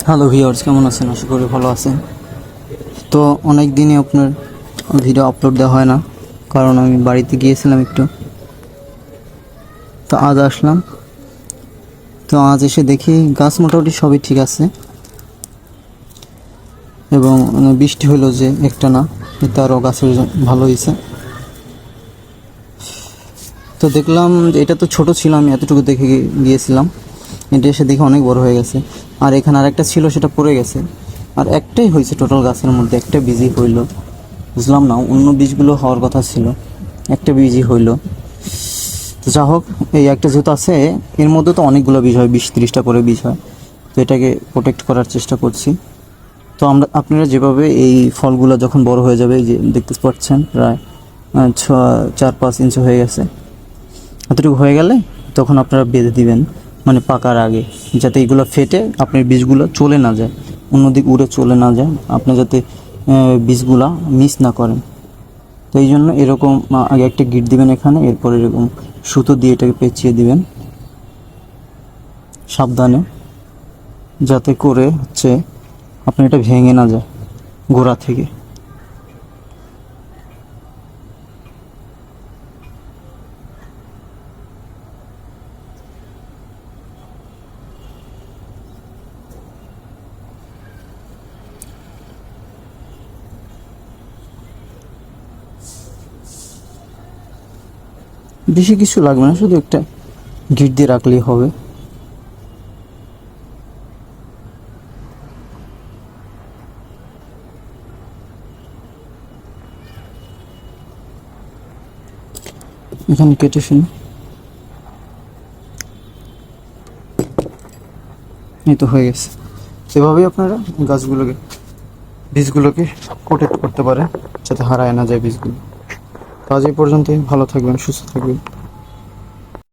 Hello viewers, কেমন আছেন? আশা করি ভালো আছেন। তো অনেক দিনই আপনার ভিডিও আপলোড দেওয়া হয় না, কারণ আমি বাড়িতে গিয়েছিলাম একটু। তো আজ আসলাম। তো আজ এসে দেখি গাছ মোটামুটি সবই ঠিক আছে, এবং বৃষ্টি হলো যে একটা না, এতে আরও গাছের ভালো হয়েছে। তো দেখলাম যে এটা তো ছোট ছিল, আমি এতটুকু দেখে গিয়েছিলাম। এটা এসে দেখে অনেক বড় হয়ে গেছে। আর এখানে আরেকটা ছিল, সেটা পড়ে গেছে। আর একটাই হয়েছে টোটাল গাছের মধ্যে, একটা বীজই হইল। বুঝলাম না, অন্য বীজগুলো হওয়ার কথা ছিল, একটা বীজই হইল। তো যা হোক, এই একটা যেহেতু আছে, এর মধ্যে তো অনেকগুলো বীজ হয়, 20-30টা করে বীজ হয়। তো এটাকে প্রোটেক্ট করার চেষ্টা করছি। তো আপনারা যেভাবে এই ফলগুলো যখন বড় হয়ে যাবে, এই যে দেখতে পাচ্ছেন প্রায় 4-5 ইঞ্চি হয়ে গেছে, এতটুকু হয়ে গেলে তখন আপনারা বেঁধে দিবেন, মানে পাকার আগে, যাতে এগুলো ফেটে আপনার বীজগুলো চলে না যায়, অন্যদিক উড়ে চলে না যায়, আপনি যাতে বীজগুলা মিস না করেন। তো এই জন্য এরকম আগে একটা গিট দিবেন এখানে, এরপর এরকম সুতো দিয়ে এটাকে পেঁচিয়ে দিবেন সাবধানে, যাতে করে আপনার এটা ভেঙে না যায় গোড়া থেকে। বেশি কিছু লাগবে না, শুধু একটা গিট দিয়ে রাখলেই হবে। এখানে কেটে শুনে এই তো হয়ে গেছে। এভাবেই আপনারা বীজগুলোকে প্রোটেক্ট করতে পারেন, যাতে হারায় না যায় বীজগুলো। তো আজ এই পর্যন্তই, ভালো থাকবেন, সুস্থ থাকবেন।